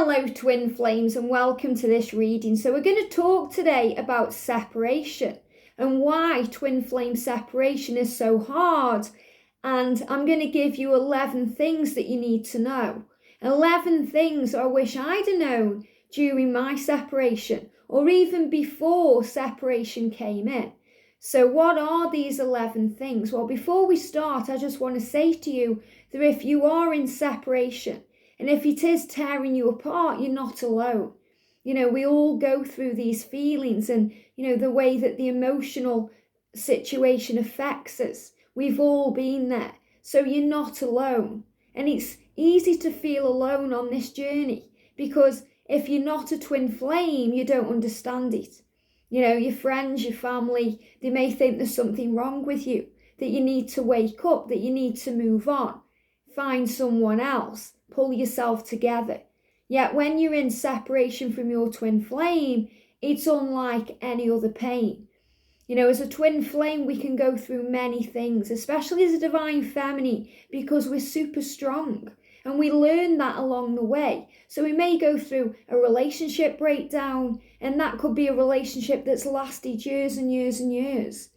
Hello twin flames and welcome to this reading. So we're going to talk today about separation and why twin flame separation is so hard, and I'm going to give you 11 things that you need to know. 11 things I wish I'd have known during my separation or even before separation came in. So what are these 11 things? Well, before we start, I just want to say to you that if you are in separation, and if it is tearing you apart, you're not alone. You know, we all go through these feelings and, you know, the way that the emotional situation affects us. We've all been there. So you're not alone. And it's easy to feel alone on this journey because if you're not a twin flame, you don't understand it. You know, your friends, your family, they may think there's something wrong with you, that you need to wake up, that you need to move on, find someone else. Pull yourself together. Yet when you're in separation from your twin flame, it's unlike any other pain. You know, as a twin flame, we can go through many things, especially as a divine feminine, because we're super strong. And we learn that along the way. So we may go through a relationship breakdown, and that could be a relationship that's lasted years and years and years.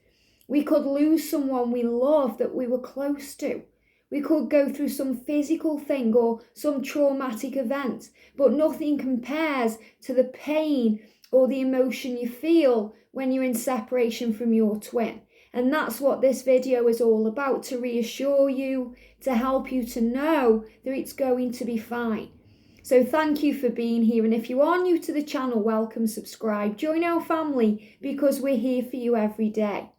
We could lose someone we love that we were close to. We could go through some physical thing or some traumatic event, but nothing compares to the pain or the emotion you feel when you're in separation from your twin. And that's what this video is all about, to reassure you, to help you to know that it's going to be fine. So thank you for being here. And if you are new to the channel, welcome, subscribe, join our family because we're here for you every day.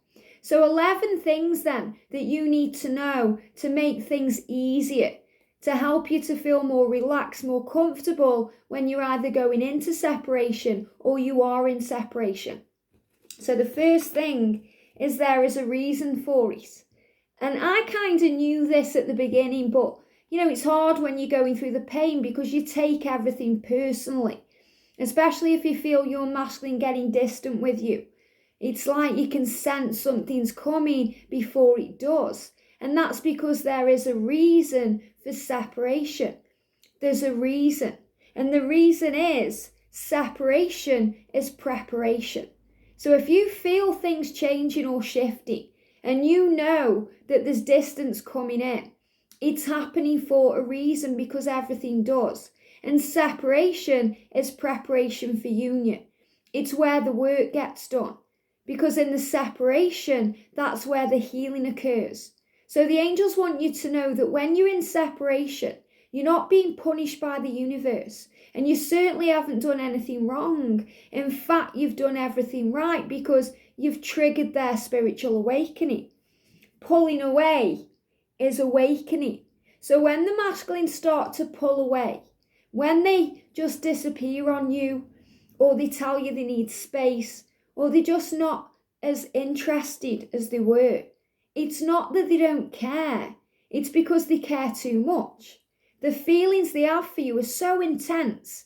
So 11 things then that you need to know to make things easier, to help you to feel more relaxed, more comfortable when you're either going into separation or you are in separation. So the first thing is there is a reason for it. And I kind of knew this at the beginning, but you know, it's hard when you're going through the pain because you take everything personally, especially if you feel your masculine getting distant with you. It's like you can sense something's coming before it does. And that's because there is a reason for separation. There's a reason. And the reason is separation is preparation. So if you feel things changing or shifting and you know that there's distance coming in, it's happening for a reason because everything does. And separation is preparation for union. It's where the work gets done. Because in the separation, that's where the healing occurs. So the angels want you to know that when you're in separation, you're not being punished by the universe. And you certainly haven't done anything wrong. In fact, you've done everything right because you've triggered their spiritual awakening. Pulling away is awakening. So when the masculines start to pull away, when they just disappear on you, or they tell you they need space, or they're just not as interested as they were, it's not that they don't care. It's because they care too much. The feelings they have for you are so intense.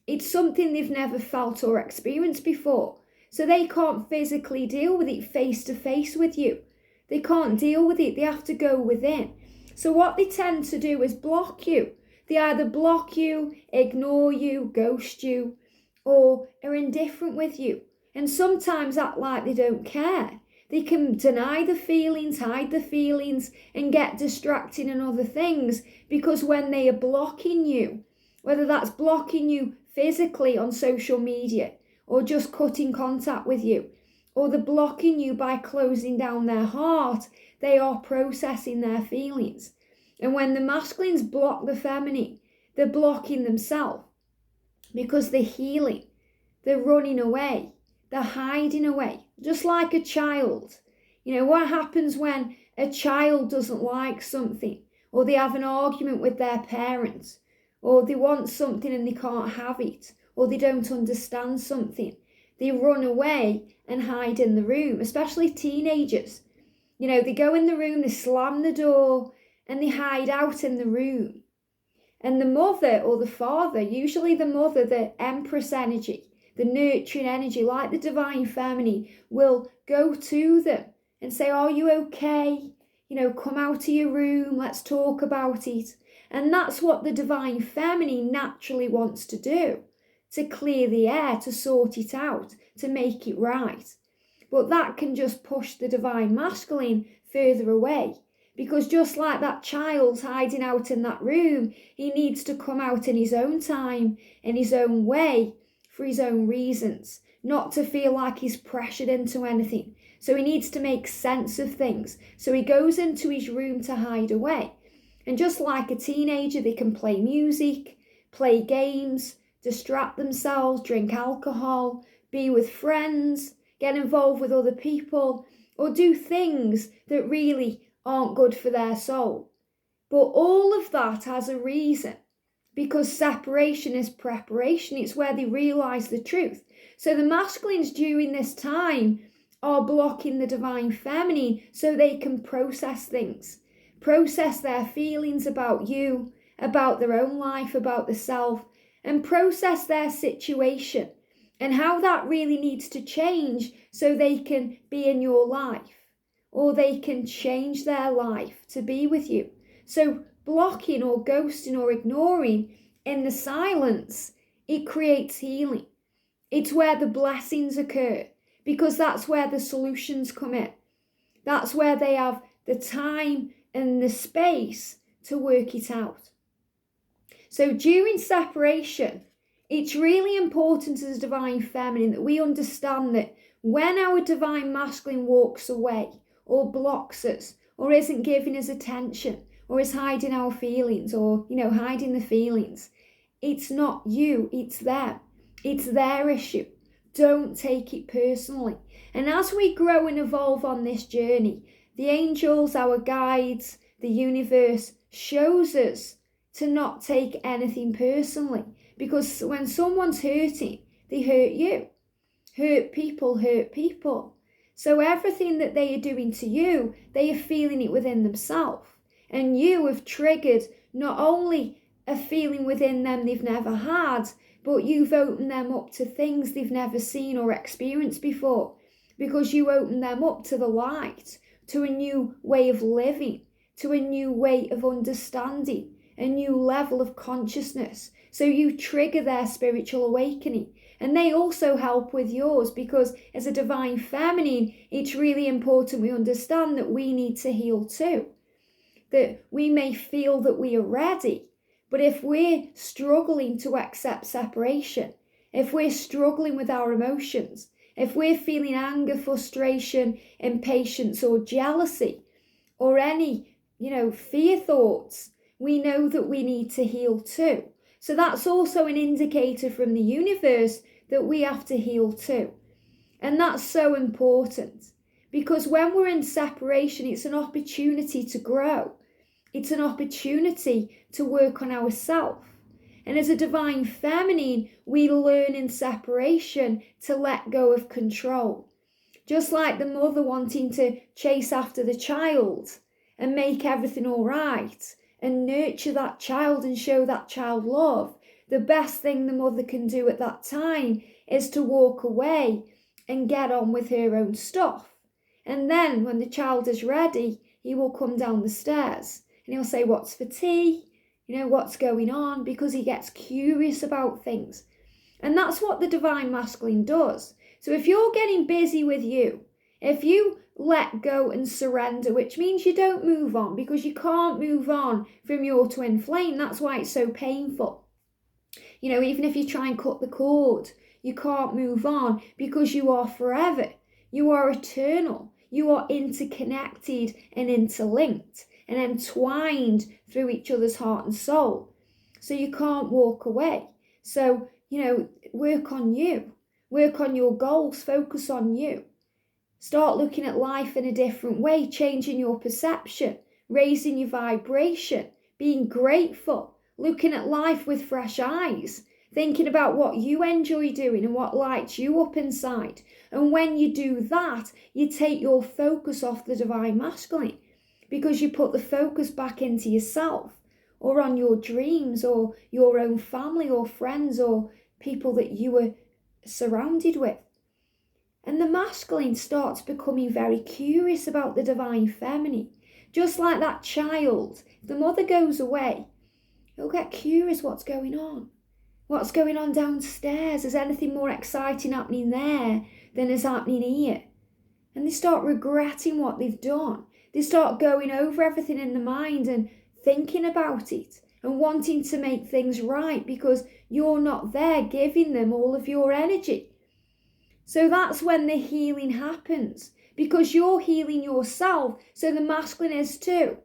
It's something they've never felt or experienced before. So they can't physically deal with it face to face with you. They can't deal with it. They have to go within. So what they tend to do is block you. They either block you, ignore you, ghost you, or are indifferent with you. And sometimes act like they don't care. They can deny the feelings, hide the feelings, and get distracted in other things because when they are blocking you, whether that's blocking you physically on social media or just cutting contact with you, or they're blocking you by closing down their heart, they are processing their feelings. And when the masculines block the feminine, they're blocking themselves because they're healing, they're running away. They're hiding away, just like a child. You know, what happens when a child doesn't like something, or they have an argument with their parents, or they want something and they can't have it, or they don't understand something? They run away and hide in the room, especially teenagers. You know, they go in the room, they slam the door, and they hide out in the room. And the mother or the father, usually the mother, the empress energy, the nurturing energy, like the divine feminine, will go to them and say, are you okay? You know, come out of your room, let's talk about it. And that's what the divine feminine naturally wants to do, to clear the air, to sort it out, to make it right. But that can just push the divine masculine further away. Because just like that child's hiding out in that room, he needs to come out in his own time, in his own way, for his own reasons, not to feel like he's pressured into anything. So he needs to make sense of things. So he goes into his room to hide away. And just like a teenager, they can play music, play games, distract themselves, drink alcohol, be with friends, get involved with other people, or do things that really aren't good for their soul. But all of that has a reason, because separation is preparation. It's where they realise the truth. So the masculines during this time are blocking the divine feminine so they can process things, process their feelings about you, about their own life, about the self, and process their situation and how that really needs to change so they can be in your life, or they can change their life to be with you. So blocking or ghosting or ignoring in the silence, it creates healing. It's where the blessings occur, because that's where the solutions come in. That's where they have the time and the space to work it out. So during separation, it's really important as a divine feminine that we understand that when our divine masculine walks away or blocks us or isn't giving us attention or is hiding our feelings or, hiding the feelings, it's not you, it's them. It's their issue. Don't take it personally. And as we grow and evolve on this journey, the angels, our guides, the universe shows us to not take anything personally. Because when someone's hurting, they hurt you. Hurt people. So everything that they are doing to you, they are feeling it within themselves. And you have triggered not only a feeling within them they've never had, but you've opened them up to things they've never seen or experienced before. Because you open them up to the light, to a new way of living, to a new way of understanding, a new level of consciousness. So you trigger their spiritual awakening. And they also help with yours, because as a divine feminine, it's really important we understand that we need to heal too. That we may feel that we are ready, but if we're struggling to accept separation, if we're struggling with our emotions, if we're feeling anger, frustration, impatience or jealousy, or any, fear thoughts, we know that we need to heal too. So that's also an indicator from the universe that we have to heal too. And that's so important, because when we're in separation, it's an opportunity to grow. It's an opportunity to work on ourselves. And as a divine feminine, we learn in separation to let go of control. Just like the mother wanting to chase after the child and make everything all right and nurture that child and show that child love, the best thing the mother can do at that time is to walk away and get on with her own stuff. And then when the child is ready, he will come down the stairs and he'll say, "What's for tea? What's going on?" Because he gets curious about things. And that's what the divine masculine does. So if you're getting busy with you, if you let go and surrender, which means you don't move on, because you can't move on from your twin flame. That's why it's so painful. Even if you try and cut the cord, you can't move on, because you are forever. You are eternal. You are interconnected and interlinked and entwined through each other's heart and soul. So you can't walk away. So, work on you. Work on your goals. Focus on you. Start looking at life in a different way, changing your perception, raising your vibration, being grateful, looking at life with fresh eyes, thinking about what you enjoy doing and what lights you up inside. And when you do that, you take your focus off the divine masculine, because you put the focus back into yourself, or on your dreams, or your own family or friends or people that you were surrounded with. And the masculine starts becoming very curious about the divine feminine. Just like that child, if the mother goes away, You'll get curious what's going on. What's going on downstairs? Is anything more exciting happening there than is happening here? And they start regretting what they've done. They start going over everything in the mind and thinking about it and wanting to make things right because you're not there giving them all of your energy. So that's when the healing happens, because you're healing yourself, so the masculine is too.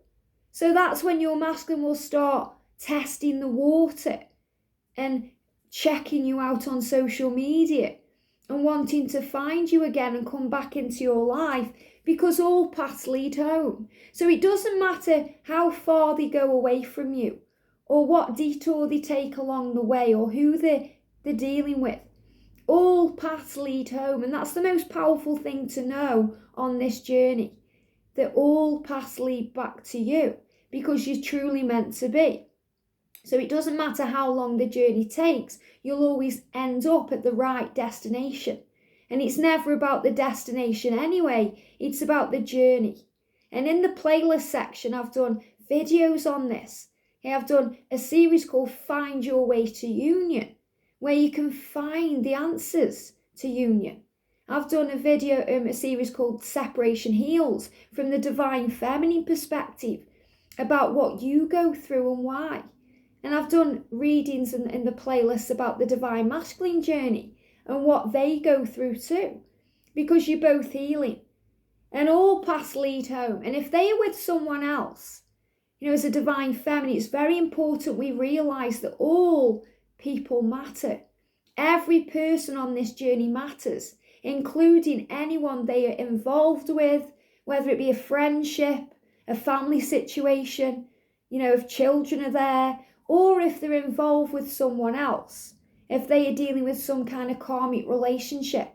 So that's when your masculine will start testing the water and checking you out on social media and wanting to find you again and come back into your life, because all paths lead home. So it doesn't matter how far they go away from you or what detour they take along the way or who they're dealing with. All paths lead home, and that's the most powerful thing to know on this journey, that all paths lead back to you because you're truly meant to be. So it doesn't matter how long the journey takes, you'll always end up at the right destination. And it's never about the destination anyway, it's about the journey. And in the playlist section, I've done videos on this. I've done a series called Find Your Way to Union, where you can find the answers to union. I've done a series called Separation Heals, from the divine feminine perspective, about what you go through and why. And I've done readings in the playlist about the divine masculine journey and what they go through too, because you're both healing. And all paths lead home. And if they are with someone else, as a divine feminine, it's very important we realise that all people matter. Every person on this journey matters, including anyone they are involved with, whether it be a friendship, a family situation, if children are there, or if they're involved with someone else, if they are dealing with some kind of karmic relationship.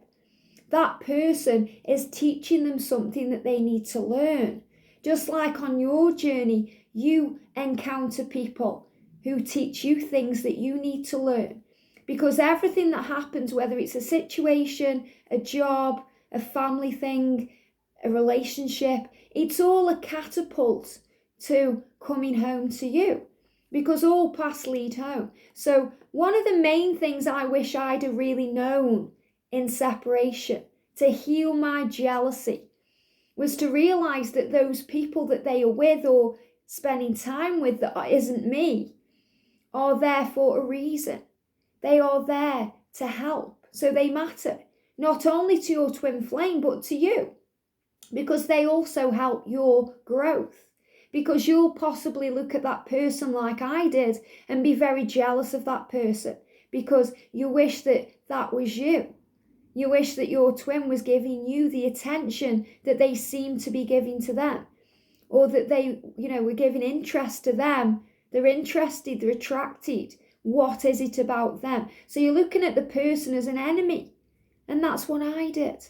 That person is teaching them something that they need to learn. Just like on your journey, you encounter people who teach you things that you need to learn. Because everything that happens, whether it's a situation, a job, a family thing, a relationship, it's all a catapult to coming home to you, because all paths lead home. So one of the main things I wish I'd have really known in separation to heal my jealousy was to realise that those people that they are with or spending time with that isn't me are there for a reason. They are there to help. So they matter, not only to your twin flame, but to you, because they also help your growth. Because you'll possibly look at that person like I did and be very jealous of that person because you wish that that was you. You wish that your twin was giving you the attention that they seem to be giving to them, or that they, were giving interest to them. They're interested, they're attracted. What is it about them? So you're looking at the person as an enemy, and that's what I did.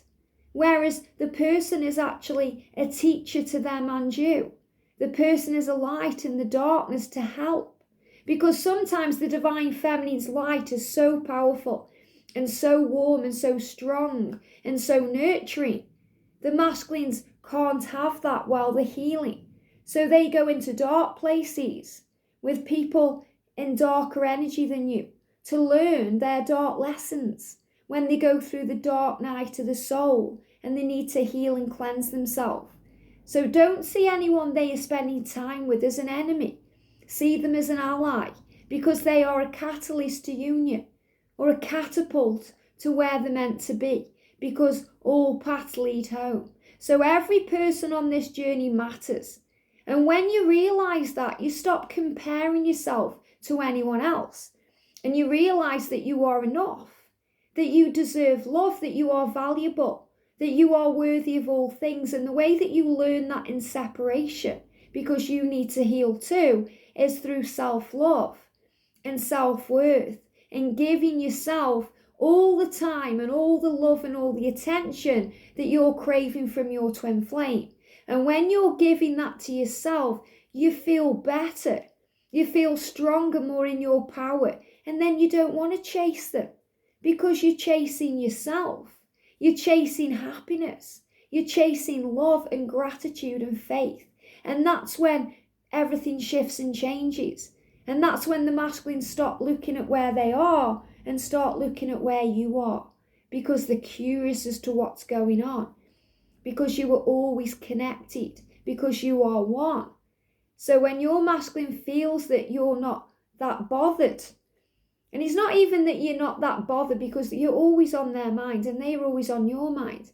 Whereas the person is actually a teacher to them and you. The person is a light in the darkness to help. Because sometimes the divine feminine's light is so powerful and so warm and so strong and so nurturing. The masculines can't have that while they're healing. So they go into dark places with people in darker energy than you to learn their dark lessons when they go through the dark night of the soul and they need to heal and cleanse themselves. So don't see anyone they are spending time with as an enemy. See them as an ally, because they are a catalyst to union or a catapult to where they're meant to be, because all paths lead home. So every person on this journey matters. And when you realise that, you stop comparing yourself to anyone else, and you realise that you are enough, that you deserve love, that you are valuable, that you are worthy of all things. And the way that you learn that in separation, because you need to heal too, is through self-love and self-worth and giving yourself all the time and all the love and all the attention that you're craving from your twin flame. And when you're giving that to yourself, you feel better. You feel stronger, more in your power. And then you don't want to chase them because you're chasing yourself. You're chasing happiness. You're chasing love and gratitude and faith. And that's when everything shifts and changes. And that's when the masculines stop looking at where they are and start looking at where you are, because they're curious as to what's going on, because you are always connected, because you are one. So when your masculine feels that you're not that bothered, and it's not even that you're not that bothered because you're always on their mind and they're always on your mind,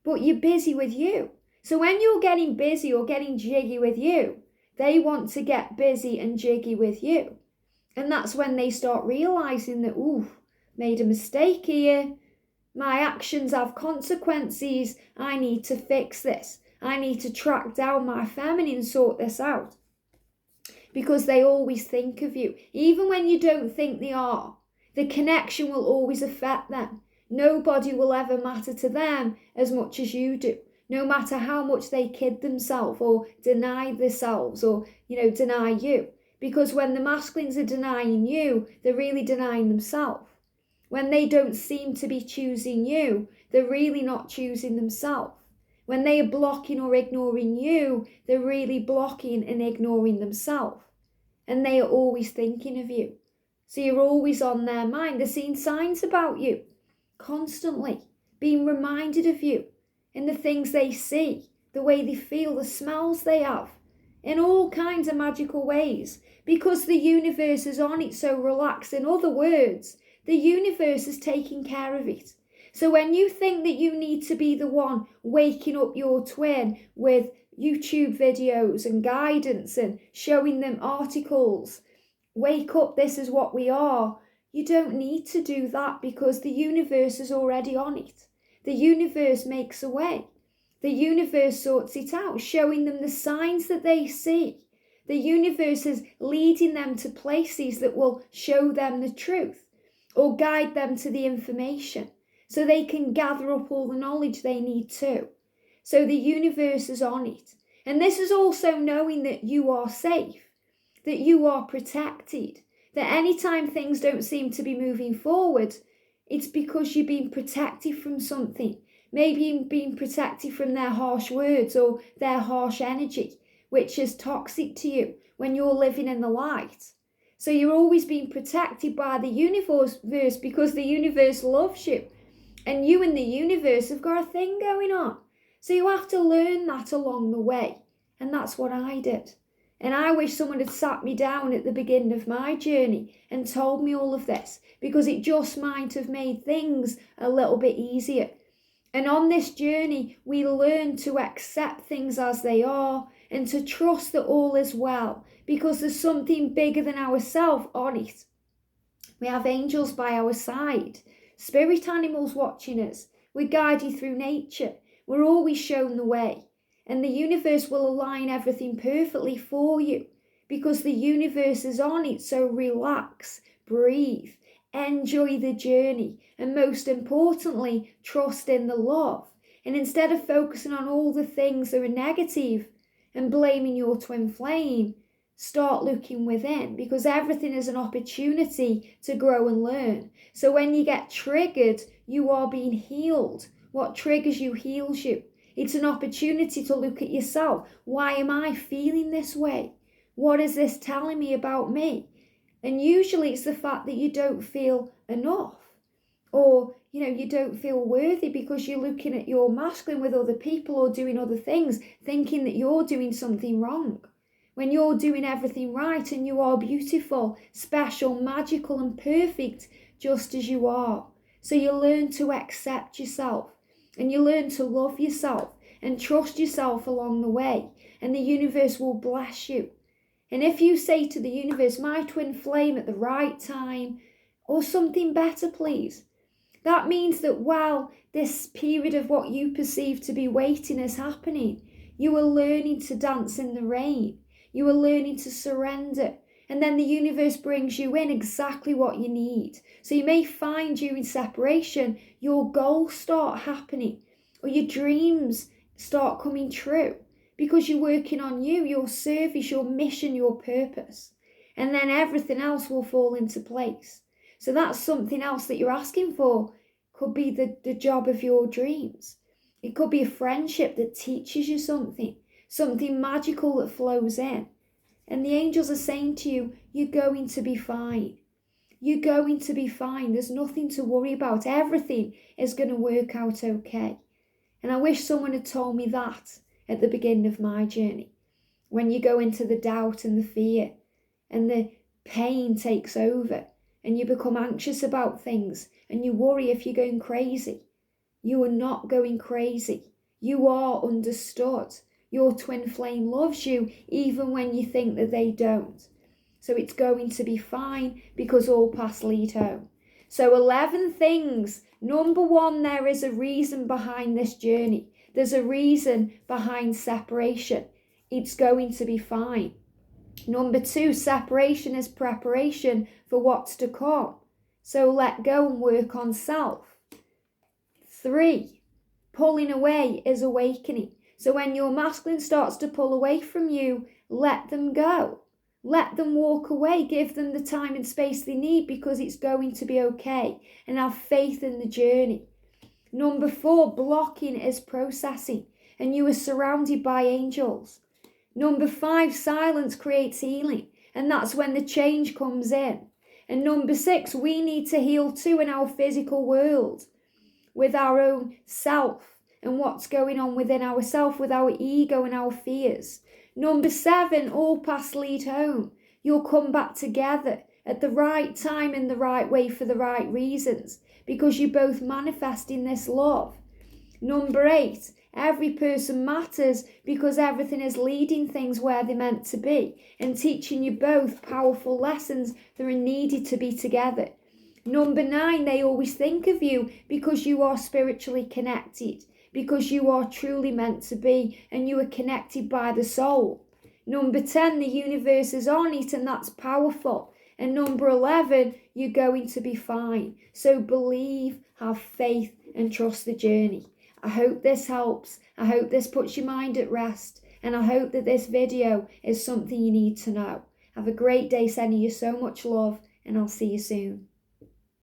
but you're busy with you. So when you're getting busy or getting jiggy with you, they want to get busy and jiggy with you. And that's when they start realizing that, ooh, made a mistake here. My actions have consequences. I need to fix this. I need to track down my feminine and sort this out. Because they always think of you. Even when you don't think they are, the connection will always affect them. Nobody will ever matter to them as much as you do. No matter how much they kid themselves or deny themselves or, deny you. Because when the masculines are denying you, they're really denying themselves. When they don't seem to be choosing you, they're really not choosing themselves. When they are blocking or ignoring you, they're really blocking and ignoring themselves. And they are always thinking of you. So you're always on their mind. They're seeing signs about you constantly, being reminded of you in the things they see, the way they feel, the smells they have, in all kinds of magical ways, because the universe is on it so relaxed. In other words, the universe is taking care of it. So when you think that you need to be the one waking up your twin with YouTube videos and guidance and showing them articles, wake up, this is what we are, you don't need to do that, because the universe is already on it. The universe makes a way. The universe sorts it out, showing them the signs that they see. The universe is leading them to places that will show them the truth or guide them to the information so they can gather up all the knowledge they need to. So the universe is on it. And this is also knowing that you are safe, that you are protected, that anytime things don't seem to be moving forward, it's because you're being protected from something. Maybe you're being protected from their harsh words or their harsh energy, which is toxic to you when you're living in the light. So you're always being protected by the universe because the universe loves you. And you and the universe have got a thing going on. So you have to learn that along the way. And that's what I did. And I wish someone had sat me down at the beginning of my journey and told me all of this, because it just might have made things a little bit easier. And on this journey, we learn to accept things as they are and to trust that all is well, because there's something bigger than ourselves on it. We have angels by our side, spirit animals watching us. We're guided through nature. We're always shown the way. And the universe will align everything perfectly for you, because the universe is on it. So relax, breathe, enjoy the journey, and most importantly, trust in the love. And instead of focusing on all the things that are negative and blaming your twin flame, start looking within, because everything is an opportunity to grow and learn. So when you get triggered, you are being healed. What triggers you heals you. It's an opportunity to look at yourself. Why am I feeling this way? What is this telling me about me? And usually it's the fact that you don't feel enough, or you don't feel worthy, because you're looking at your masculine with other people or doing other things, thinking that you're doing something wrong, when you're doing everything right and you are beautiful, special, magical and perfect just as you are. So you learn to accept yourself. And you learn to love yourself and trust yourself along the way. And the universe will bless you. And if you say to the universe, my twin flame at the right time, or something better, please. That means that while this period of what you perceive to be waiting is happening, you are learning to dance in the rain. You are learning to surrender. And then the universe brings you in exactly what you need. So you may find during separation, your goals start happening, or your dreams start coming true, because you're working on you, your service, your mission, your purpose. And then everything else will fall into place. So that's something else that you're asking for. Could be the job of your dreams. It could be a friendship that teaches you something magical that flows in. And the angels are saying to you, you're going to be fine. You're going to be fine. There's nothing to worry about. Everything is going to work out okay. And I wish someone had told me that at the beginning of my journey. When you go into the doubt and the fear and the pain takes over and you become anxious about things and you worry if you're going crazy. You are not going crazy. You are understood. Your twin flame loves you even when you think that they don't. So it's going to be fine because all paths lead home. So 11 things. Number 1, there is a reason behind this journey. There's a reason behind separation. It's going to be fine. Number 2, separation is preparation for what's to come. So let go and work on self. 3, pulling away is awakening. So when your masculine starts to pull away from you, let them go. Let them walk away. Give them the time and space they need because it's going to be okay. And have faith in the journey. Number 4, blocking is processing. And you are surrounded by angels. Number 5, silence creates healing. And that's when the change comes in. And number 6, we need to heal too in our physical world. With our own self and what's going on within ourselves, with our ego and our fears. Number 7, all paths lead home. You'll come back together at the right time in the right way for the right reasons because you're both manifesting this love. Number 8, every person matters because everything is leading things where they're meant to be and teaching you both powerful lessons that are needed to be together. Number 9, they always think of you because you are spiritually connected, because you are truly meant to be and you are connected by the soul. Number 10, the universe is on it and that's powerful. And number 11, you're going to be fine. So believe, have faith and trust the journey. I hope this helps. I hope this puts your mind at rest. And I hope that this video is something you need to know. Have a great day, sending you so much love, and I'll see you soon.